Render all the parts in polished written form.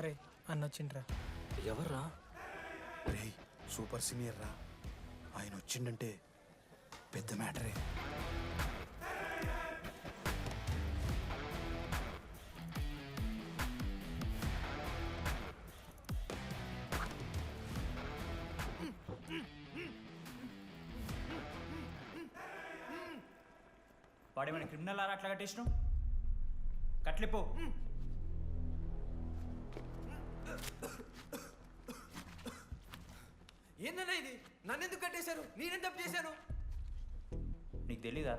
అరే అన్న వచ్చిండ్రా. ఎవర్రా? రేయ్ సూపర్ సీనియర్ రా, ఆయన వచ్చిండంటే పెద్ద మ్యాటరే. వాడేమైనా క్రిమినల్ ఆరా అట్లా కట్టేసినావు? కట్లిపో. ఏందన్నా ఇది? నన్నెందుకు కట్టేశారు? నేనేం తప్పు చేశాను? నీకు తెలీదా?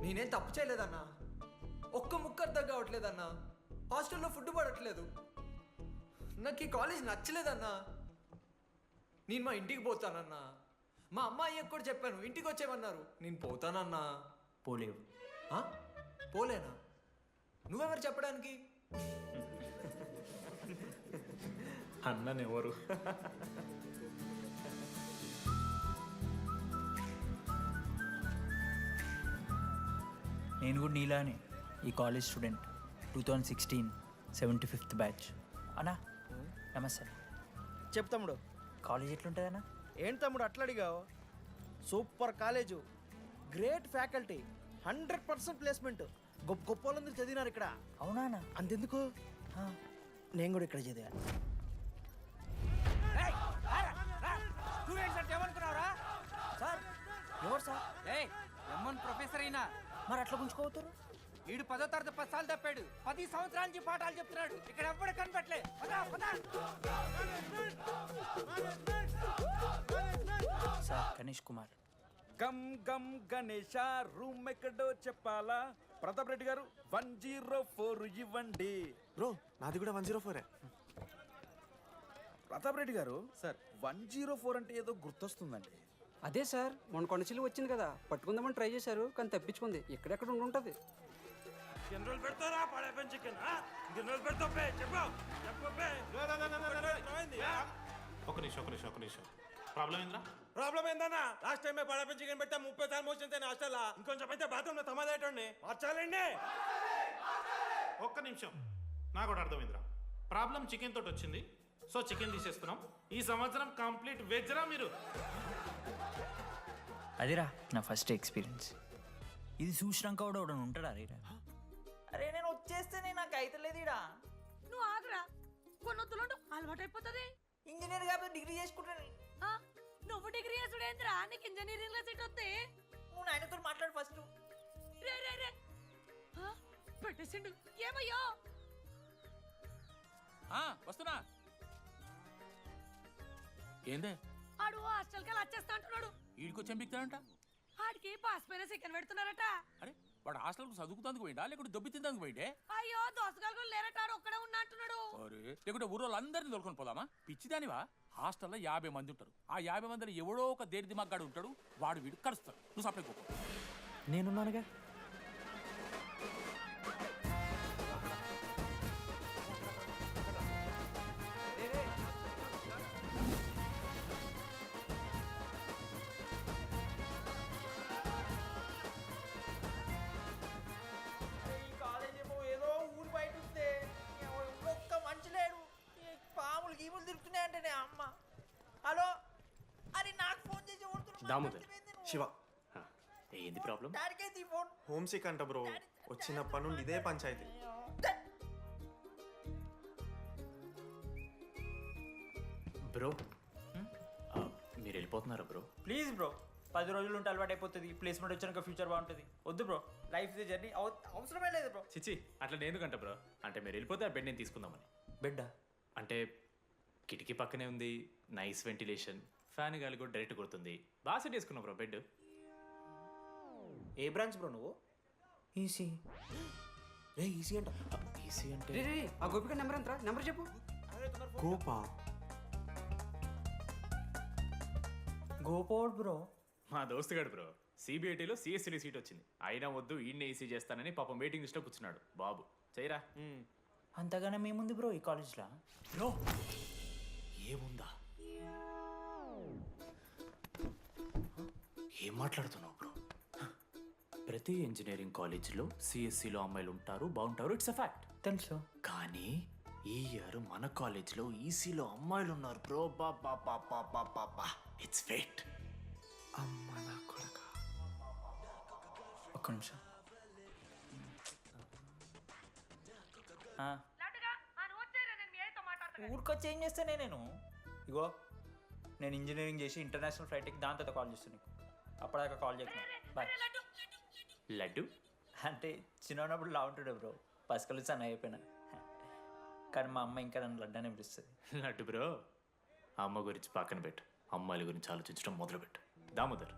నేనేం తప్పు చేయలేదన్నా. ఒక్క ముక్క అర్థం కావట్లేదన్నా. హాస్టల్లో ఫుడ్ పడట్లేదు. నాకు ఈ కాలేజ్ నచ్చలేదన్నా. నేను మా ఇంటికి పోతానన్నా. మా అమ్మాయికి కూడా చెప్పాను, ఇంటికి వచ్చేమన్నారు. నేను పోతానన్నా. పోలేవు. ఆ? పోలేనా? నువ్వెవరు చెప్పడానికి? అన్ననెవరు? నేను కూడా నీలానే ఈ కాలేజ్ స్టూడెంట్, 2016 75th బ్యాచ్. అన్నా నమస్తే. చెప్పు తమ్ముడు. కాలేజ్ ఎట్లుంటుందన్నా? ఏంటి తమ్ముడు అట్లా అడిగావు? Super college, great faculty, 100% placement. గొప్ప గొప్ప వాళ్ళందరూ చదివినారు ఇక్కడ. అవునా అన్న? అంతెందుకు, నేను కూడా ఇక్కడ చదివా. సార్ ఎవరు సార్? ఎమ్మన్ ప్రొఫెసర్ అయినా మరి అట్లా గుంజుకోవతారు? వీడు 10వ తరగతి 10 సార్లు తప్పాడు. 10 సంవత్సరాల నుంచి పాఠాలు చెప్తున్నాడు. ఇక్కడ ఎవ్వడు కనిపెట్టలే. సార్ గణేష్ కుమార్. గమ్ గమ్ గణేష రూమ్ ఎక్కడో చెప్పాలా? ప్రతాప్ రెడ్డి గారు 104 ఇవ్వండి. బ్రో నాది కూడా 104. ప్రతాప్ రెడ్డి గారు సార్ 104 అంటే ఏదో గుర్తొస్తుందండి. అదే సార్, మొన్న కొండచిల్లి వచ్చింది కదా, పట్టుకుందామని ట్రై చేశారు కానీ తప్పించుకుంది. ఎక్కడెక్కడ ఉండుంటది. ఒక నిమిషం ప్రాబ్లం ఏంద్రా? ప్రాబ్లం ఏందన్నా? లాస్ట్ టైం పడపి చికెన్ పెట్టా 30 సార్లు మోసింది హాస్టల్. ఇంకొంచెం అయితే బాత్రూమ్ లో తమాదేటండి మార్చాలండి. ఒక్క నిమిషం, నాకు కూడా అర్థమైందిరా. ప్రాబ్లం చికెన్ తోటి వచ్చింది, సో చికెన్ తీసేస్తున్నాం. ఈ సంవత్సరం కంప్లీట్ వెజ్ రా మీరు. అదిరా నా ఫస్ట్ ఎక్స్పీరియన్స్. ఇది చూసినాక కూడా ఒకడు ఉంటాడా? అరే నేను వచ్చేస్తేనే నాకు అయితలేదు ఇడా. నువ్వు ఆగరా, కొన్నొత్తులు అలవాటు అయిపోతుంది. ఇంజనీర్ కాబట్టి డిగ్రీ చేసుకుంటాను. నువ్వు డిగ్రీ చేసుడేంద్రా, నీకు ఇంజనీరింగ్ లో సీట్ వస్తే నువ్వు నాయనతో మాట్లాడు ఫస్ట్. రే రే రే పెట్టేసిండు. ఏమయ్యో వస్తున్నా. ఏందే ఆడు హాస్టల్ కి వచ్చేస్తా అంటున్నాడు. వీడికి చెంపిస్తాడంట. ఆడికి పాస్ పైన చికెన్ పెడుతున్నారట. అరే వాడు హాస్టల్కు చదువుకుతానికి పోయిండా లేకుంటే దొబ్బి తిందానికి పోయిండే? అయ్యో దోసగాలు లేరట, ఆడు ఒక్కడే ఉన్నా అంటున్నాడు. అరే లేకుంటే ఊరోళ్ళందరినీ తోలుకొని పోదామా? పిచ్చిదానివా? హాస్టల్లో 50 మంది ఉంటారు. ఆ 50 మందిలో ఎవడో ఒక దేడి దిమాగ్గాడు ఉంటాడు. వాడు వీడు కలుస్తాడు. నువ్వు సప్లై కోపం. నేనున్నానుగా. ఈ కాలేజ్ ఏమో ఏదో ఊరు బయట ఉంటే ఒక్క మంచి లేడు. పాములు గీములు తిరుగుతున్నాయంటే అమ్మ. హలో, అరే నాకు ఫోన్ చేసి దామోదర్, శివ, ఏంది ప్రాబ్లం? డాడీకైతే ఈ ఫోన్. హోమ్ సిక్ అంట బ్రో. వచ్చినప్పటి నుండి ఇదే పంచాయతీ. బ్రో మీరు వెళ్ళిపోతున్నారా బ్రో? ప్లీజ్ బ్రో, 10 రోజులు ఉంటే అలవాటు అయిపోతుంది. ప్లేస్మెంట్ వచ్చాక ఫ్యూచర్ బాగుంటుంది. వద్దు బ్రో, లైఫ్ జర్నీ అవసరమే లేదు బ్రో. చిచి అట్లా ఎందుకంట బ్రో? అంటే మీరు వెళ్ళిపోతే ఆ బెడ్ నేను తీసుకుందామని. బెడ్డా? అంటే కిటికీ పక్కనే ఉంది, నైస్ వెంటిలేషన్, ఫ్యాన్ గాలి కూడా డైరెక్ట్ కొడుతుంది. బాగా సెట్ చేసుకున్నావు బ్రో బెడ్. ఏ బ్రాంచ్ బ్రో నువ్వు? ఈసీ. రే ఈసీ అంట. ఈసీ అంటే రే రే, ఆ గోపిక నెంబర్ ఎంతరా? నెంబర్ చెప్పు. కోపా? గోపోడ్ బ్రో. మా దోస్తుగాడు బ్రో, సిబిఐటీలో సిఎస్సిడి సీట్ వచ్చింది. అయినా వద్దు, ఈయన్నే ఈసీ చేస్తానని పాపం వెయిటింగ్ లిస్ట్లో కూర్చున్నాడు. బాబు చేయరా. అంతగానే మేముంది బ్రో ఈ కాలేజ్లో. బ్రో ఏముందా? ఏం మాట్లాడుతున్నావు బ్రో? ప్రతి ఇంజనీరింగ్ కాలేజీలో సిఎస్సిలో అమ్మాయిలు ఉంటారు, బాగుంటారు, ఇట్స్ అ ఫ్యాక్ట్. తెలుసు. కానీ ఈ ఇయర్ మన కాలేజీలో ఈసీలో అమ్మాయిలు ఉన్నారు బ్రో. బా ఇట్స్ ఫేట్. అమ్మ నా కొడక. ఒక్క నిమిషం. ఊరికొచ్చి ఏం చేస్తానే నేను? ఇగో నేను ఇంజనీరింగ్ చేసి ఇంటర్నేషనల్ ఫ్లైట్కి దాని తర్వాత కాల్ చేస్తాను నీకు. అప్పటిదాకా కాల్ చేయకు. బాయ్. లడ్డు అంటే చిన్నప్పుడు లా ఉంటుండే బ్రో, పసుకలు సన్న అయిపోయినా. కానీ మా అమ్మ ఇంకా నన్ను లడ్డానే పిలుస్తుంది. లడ్డు బ్రో, అమ్మ గురించి పక్కన పెట్టు, అమ్మాయిల గురించి ఆలోచించడం మొదలుపెట్టు. దామోదర్.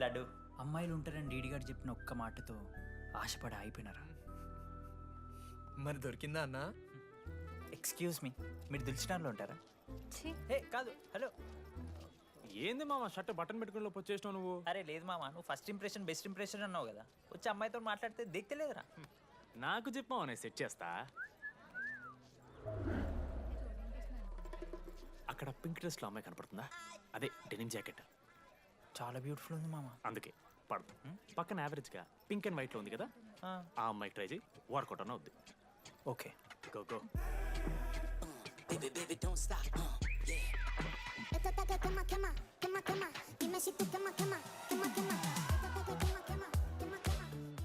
లడ్డు, అమ్మాయిలు ఉంటారని డీడీ గారు చెప్పిన ఒక్క మాటతో ఆశపడి అయిపోయినారా? మరి దొరికిందా అన్నా? ఎక్స్క్యూజ్ మీ, మీరు దిల్చినార్లో ఉంటారా? ఏ కాదు, హలో. ఏంది మామ షర్ట్ బటన్ పెట్టుకుని లోపు వచ్చేసినావు నువ్వు? అరే లేదు మామ, నువ్వు ఫస్ట్ ఇంప్రెషన్ బెస్ట్ ఇంప్రెషన్ అన్నావు కదా, వచ్చి అమ్మాయితో మాట్లాడితే దిక్కలేదురా. నాకు చెప్పావు, నేను సెట్ చేస్తా. అక్కడ పింక్ డ్రెస్లో అమ్మాయి కనపడుతుందా? అదే డెనిమ్ జాకెట్. చాలా బ్యూటిఫుల్ ఉంది మామ. అందుకే పడదు. పక్కన యావరేజ్గా పింక్ అండ్ వైట్లో ఉంది కదా, ఆ అమ్మాయికి ట్రై చేయి, వర్కౌట్ అన్న వద్దు. Okay, go go.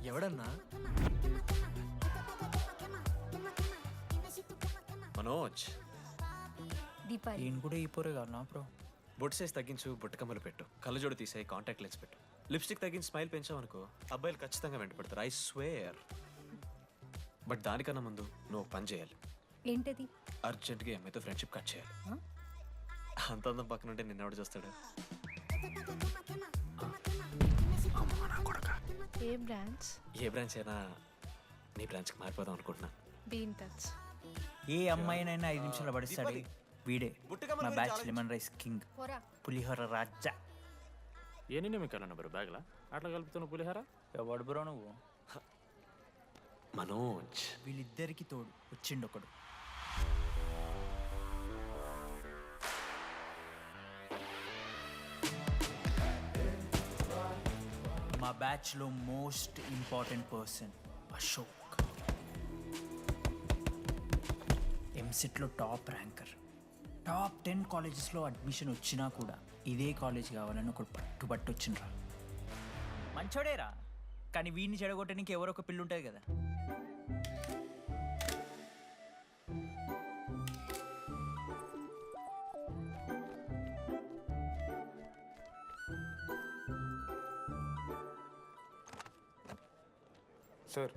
ఎవడన్నా? మనోజ్, దీపాలి ఈయన కూడా ఈ పోరే కాదు నా బ్రో. బొట్టు సైజ్ తగ్గించు, బుట్టకమ్మలు పెట్టు, కళ్ళజోడు తీసేయి, కాంటాక్ట్ లెన్స్ పెట్టు, లిప్స్టిక్ తగ్గించి స్మైల్ పెంచావనుకో అబ్బాయిలు ఖచ్చితంగా వెంట పెడతారు. I swear. బట్ దానికన్నా ముందు నువ్వు ఒక పని చేయాలి. ఏంటది? అర్జెంట్గా అమ్మాయితో ఫ్రెండ్షిప్ కట్ చేయాలి. అంత అందం పక్కన ఉంటే నిన్నెవడు చూస్తాడు? ఏ బ్రాంచ్? ఏ బ్రాంచ్ అయినా నీ బ్రాంచ్కి మారిపోదాం అనుకుంటున్నా. Be in touch. ఏ అమ్మాయినైనా 5 నిమిషాలు పడిస్తాడు వీడే. మా బ్యాచ్ లెమన్ రైస్ కింగ్, పోరా. పులిహోర రాజా. ఏ నిన్న మీకు అన్న బ్రో బ్యాగ్లా అట్లా కలుపుతున్న పులిహార? ఎవడు బ్రో నువ్వు? మనోజ్, వీళ్ళిద్దరికి తోడు వచ్చిండు ఒకడు. మా బ్యాచ్లో మోస్ట్ ఇంపార్టెంట్ పర్సన్ అశోక్. ఎంసెట్లో టాప్ ర్యాంకర్. టాప్ 10 కాలేజెస్లో అడ్మిషన్ వచ్చినా కూడా ఇదే కాలేజ్ కావాలని ఒకడు పట్టుబట్టి వచ్చిండ్రా. మంచోడేరా, కానీ వీడిని చెడగొట్టడానికి ఎవరో ఒక పిల్లు ఉంటుంది కదా. Sir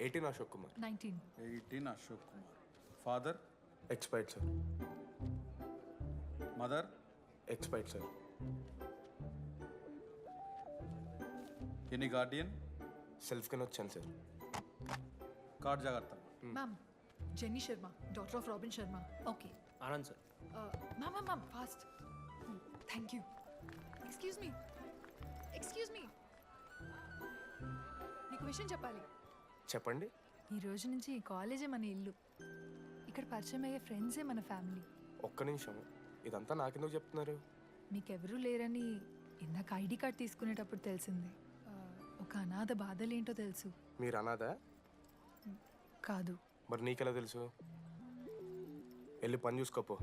18 Ashok Kumar. 19. Ashok Kumar. Father? Expired sir. Mother? Expired sir. Any Guardian? Self కింద వచ్చాను సార్. కార్డ్ జాగ్రత్త. Ma'am, jenny Sharma, daughter of robin Sharma. Okay. Anand sir. Ma'am fast. Thank you. Excuse me నీకు విషయం చెప్పాలి. చెప్పండి. ఈ రోజు నుంచి ఈ కాలేజే మన ఇల్లు. ఇక్కడ పరిచయం అయ్యే ఫ్రెండ్సే మన ఫ్యామిలీ. ఒక్క నిమిషం, ఇదంతా నాకెందుకు చెప్తున్నారు? మీకెవరూ లేరని ఇందాక ఐడి కార్డ్ తీసుకునేటప్పుడు తెలిసింది. ఒక అనాథ బాధలేంటో తెలుసు. మీరు అనాదా? కాదు. మరి నీకెలా తెలుసు? వెళ్ళి పని చూసుకోపో.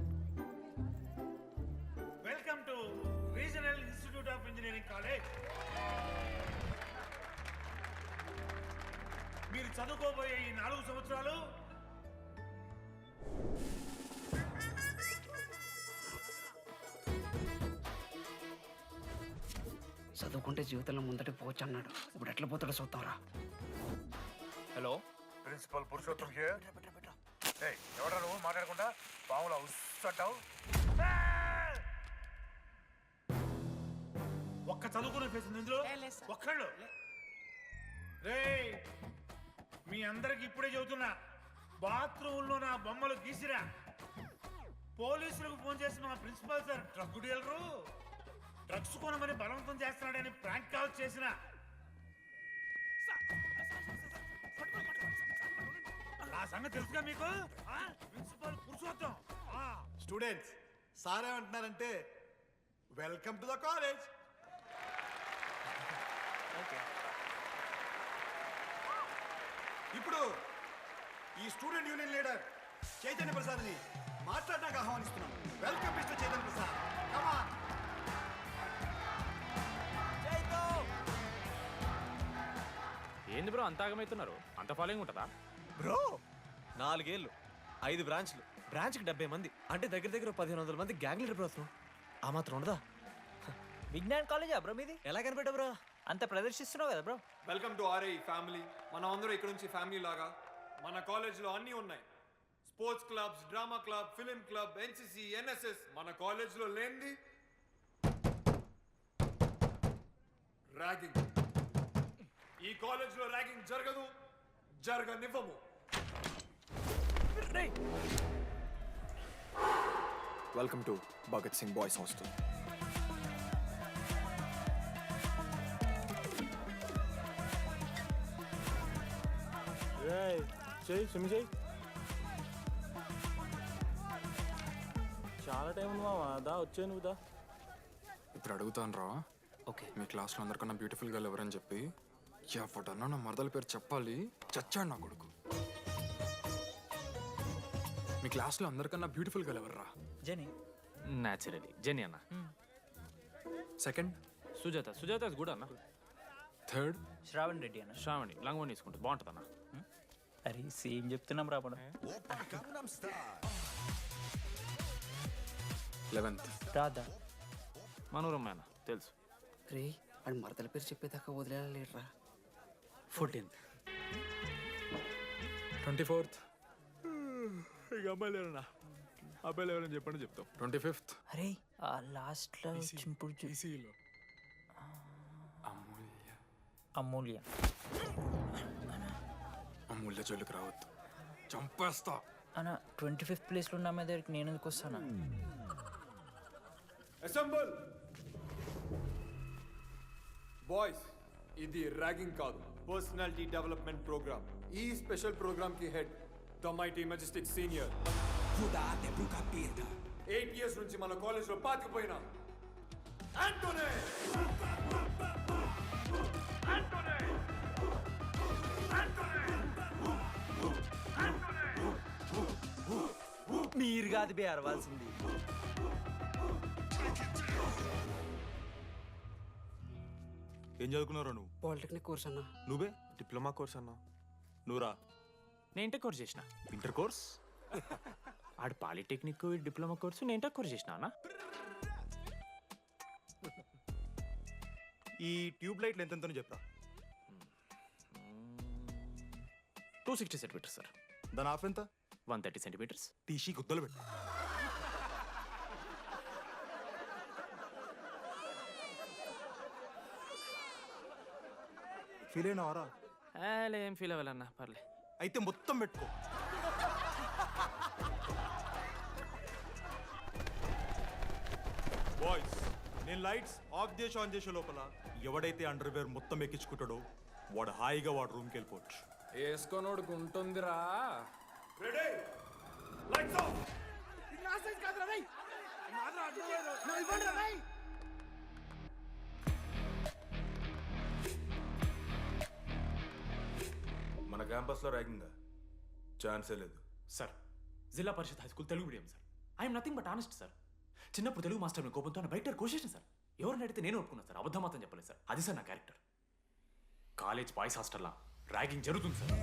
Welcome to regional institute of engineering college. మీరు చదువుకోబోయే ఈ 4 సంవత్సరాలు చదువుకుంటే జీవితంలో ముందట పోవచ్చు అన్నాడు. ఇప్పుడు ఎట్లా పోతాడో చూద్దాంరా. Hello, principal Purushottam here. ఎవడా నువ్వు మాట్లాడకుండా పాములా ఉస్సంటావు? ఒక్క చదువుకునే ఫేస్ ఉంది ఇందులో. ఒక్కళ్ళు రే, మీ అందరికి ఇప్పుడే చెబుతున్నా, బాత్రూంలో నా బొమ్మలు గీసిరా. పోలీసులకు ఫోన్ చేసి మా principal sir drug dealer drugs కొనమని బలవంతం చేస్తున్నాడని ప్రాంక్ కాల్ చేసిన. ఆ సంగతి తెలుసుగా మీకు? ప్రిన్సిపల్ పురుషోత్తం. స్టూడెంట్స్, సార్ ఏమంటున్నారంటే వెల్కమ్ టు ద కాలేజ్. ఇప్పుడు ఈ స్టూడెంట్ యూనియన్ లీడర్ చైతన్య ప్రసాద్ని మాట్లాడడానికి ఆహ్వానిస్తున్నాం. Welcome mister Chaitanya Prasad. Come on. ఏంది బ్రో అంత ఆగమవుతున్నారు? అంత ఫాలోయింగ్ ఉంటుందా? బ్రో 4 ఏళ్ళు 5 బ్రాంచ్లు, బ్రాంచ్కి 70 మంది, అంటే దగ్గర దగ్గర 1500 మంది గ్యాంగ్ లీడర్ బ్రో. అతను ఆ మాత్రం ఉండదా? విజ్ఞాన్ కాలేజా బ్రో మీది? ఎలా కనిపెట్టా బ్రో? అంత ప్రదర్శిస్తున్నావు కదా bro. Welcome to RI family. మనం అందరూ ఇక్కడ నుంచి ఫ్యామిలీ లాగా. మన కాలేజ్లో అన్నీ ఉన్నాయి. Sports clubs, drama club, film club, NCC, NSS. మన కాలేజ్లో లేనిది ర్యాగింగ్. ఈ కాలేజ్లో ర్యాగింగ్ జరగదు, జరగనివ్వము. Welcome to Bhagat Singh boys hostel. చాలా టైం ఉంది మావా. దా వచ్చే నువ్వు దా. ఇప్పుడు అడుగుతాను రా. ఓకే. మీ క్లాస్లో అందరికన్నా బ్యూటిఫుల్ గర్ల్ ఎవరని చెప్పి ఎవడన్నా నా మరదల పేరు చెప్పాలి. చచ్చాడు నా కొడుకు. మీ క్లాస్లో అందరికన్నా బ్యూటిఫుల్ గర్ల్ ఎవర్రా? జని. న్యాచురలీ జెనీ అన్న. సెకండ్ సుజాత. సుజాత గుడ్ అన్న. థర్డ్ శ్రావణ్ రెడ్డి అన్న. శ్రావణి లంగోని తీసుకుంటుంది, బాగుంటుంది అన్న. అరే సేమ్ చెప్తున్నాం రాపడం. 11th రాదా? మనోరమ్మ అన్న తెలుసు. రే వాడు మరదల పేరు చెప్పేదాకా వదిలేరా. 14th 24th ఇక అమ్మాయిలు ఎవరన్నా, అబ్బాయిలు ఎవరని చెప్పండి చెప్తాం. 25th అరే ఆ లాస్ట్లో వచ్చినప్పుడు ఈసీలో అమూల్య. అమూల్య. అమూల్య జోలికి రావద్దు, చంపేస్తా. అన్న 25th ప్లేస్లో ఉన్న అమ్మాయి దగ్గరికి నేను ఎందుకు వస్తానా? Assemble boys. ఇది ర్యాగింగ్ కాదు, పర్సనాలిటీ డెవలప్మెంట్ ప్రోగ్రామ్. ఈ స్పెషల్ ప్రోగ్రామ్ కి head the mighty Majestic senior. 8 years నుంచి మన కాలేజ్ లో పాతిపోయినా ఆంటోనీ. మీరు కాదు బే అరవాల్సింది. ఏం చదువుకున్నారా నువ్వు? పాలిటెక్నిక్ కోర్స్ అన్న. నువ్వే డిప్లొమా కోర్స్ అన్నా. నువ్వురా? నేను ఇంటర్ కోర్స్ చేసిన. Inter course? ఆడు పాలిటెక్నిక్ డిప్లొమా కోర్సు, నేను ఇంటర్ కోర్స్ చేసిన అన్న. ఈ ట్యూబ్ లైట్లు ఎంతెంతనో చెప్పరా. 260 సెంటీమీటర్స్ సార్. దాని ఆఫ్ ఎంత? 130 సెంటీమీటర్స్. తీసి గుద్దలు పెట్టు. ఫీల్ అయినావారా? ఏం ఫీల్ అవ్వాలన్నా, పర్లే. అయితే మొత్తం పెట్టుకో. బాయ్స్, నేను లైట్స్ ఆఫ్ చేసి ఆన్ చేసే లోపల ఎవడైతే అండర్వేర్ మొత్తం ఎక్కించుకుంటాడో వాడు హాయిగా వాడు రూమ్కి వెళ్ళిపోవచ్చు. వేసుకోనోడుకు ఉంటుందిరా. Ready, lights off. మన క్యాంపస్లో ర్యాగింగ్ ఛాన్సే లేదు sir. Zilla Parishad high school Telugu medium sir. I'm nothing but honest sir. చిన్నప్పుడు తెలుగు మాస్టర్ కోపంతో నా బయట కోసేసిన సార్. ఎవరిని అడిగితే నేను ఒప్పుకున్నాను సార్. అబద్ధం మాత్రం చెప్పలేదు సార్. అది సార్ నా క్యారెక్టర్. కాలేజ్ బాయ్స్ హాస్టల్లా ర్యాగింగ్ జరుగుతుంది సార్.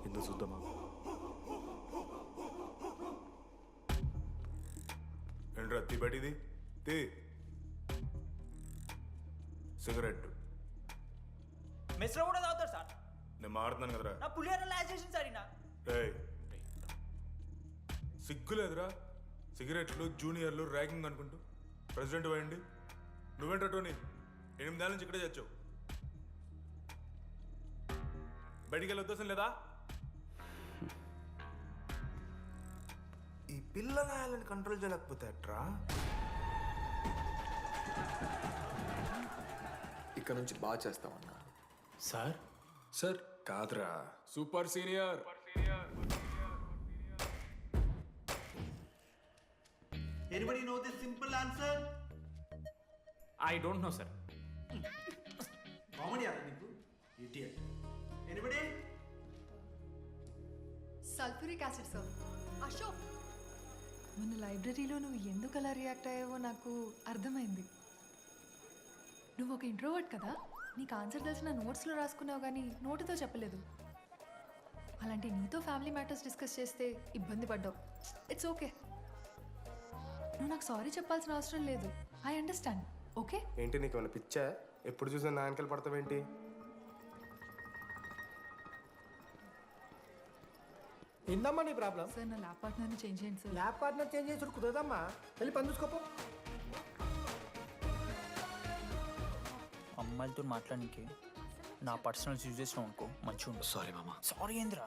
ఎందుకు చూద్దామా? ఏంట్రా తిబడిది తి సిగరెట్ మెస్లో కూడా తాగుతారు సార్. నేను మారుతున్నాను కదరా. నా పులిహోర లాస్ట్ చేసింది సార్ ఈయన. సిగ్గులేదురా? సిగరెట్లు జూనియర్లు ర్యాగింగ్ అనుకుంటూ ప్రెసిడెంట్ పోయండి. నువ్వేంట్రా టోనీ 8 ఏళ్ళ నుంచి ఇక్కడే చచ్చావు. బయటికి వెళ్ళే ఉద్దేశం లేదా? ఈ పిల్లలని కంట్రోల్ చేయలేకపోతే ఎట్రా? ఇక్కడ నుంచి బాగా చేస్తామన్నా. సార్ సార్ కాదురా, super senior. Anybody know the simple answer? I don't know sir. Comedy నీకు idiot. Anybody? Sulphuric acid sir. Ashok, మన లైబ్రరీలో నువ్వు ఎందుకు అలా రియాక్ట్ అయ్యావో నాకు అర్థమైంది. నువ్వు ఒక ఇంట్రోవర్ట్ కదా, నీకు ఆన్సర్ తెలిసిన నోట్స్లో రాసుకున్నావు కానీ నోటితో చెప్పలేదు. అలాంటి నీతో ఫ్యామిలీ మ్యాటర్స్ డిస్కస్ చేస్తే ఇబ్బంది పడ్డావు. ఇట్స్ ఓకే, నువ్వు నాకు సారీ చెప్పాల్సిన అవసరం లేదు. I understand. ఓకే? ఏంటి నీకు ఏమైనా పిచ్చా? ఎప్పుడు చూసినా నా వెనకాల పడతావేంటి? ఏందమ్మా నీ ప్రాబ్లం? సార్ నా ల్యాబ్ పార్ట్నర్ని చేంజ్ చేయండి సార్. ల్యాబ్ పార్ట్నర్ చేంజ్ చేసి కుదరదమ్మా. వెళ్ళి పని చూసుకోపో. అమ్మాయిలతో మాట్లాడడానికి నా పర్సనల్స్ యూజ్ చేసినావు అనుకో మంచిగా ఉంటుంది. సారీ మామ. సారీ ఏందిరా,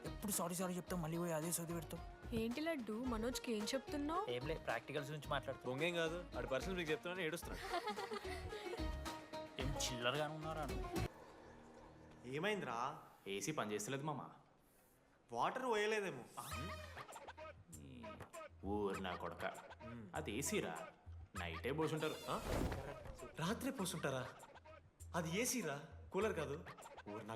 ఎప్పుడు సారీ సారీ చెప్తావు, మళ్ళీ పోయి అదే సోది పెడతావు. ఏంటి లడ్డు, మనోజ్కి ఏం చెప్తున్నావు? ఏం లే, ప్రాక్టికల్స్ గురించి మాట్లాడుతావు. దొంగేం కాదు, ఆడి పర్సనల్ మీకు చెప్తున్నాను ఏడుస్తున్నాను. ఏం చిల్లరగానే ఉన్నారా? ఏమైందిరా? ఏసీ పని చేస్తలేదు మామ. వాటర్ పోయలేదేమో. ఊరు నా కొడక, అది ఏసీరా, నైటే పోసుంటారు. రాత్రి పోసుంటారా? అది ఏసీరా, కూలర్ కాదు. ఊరు నా కొడక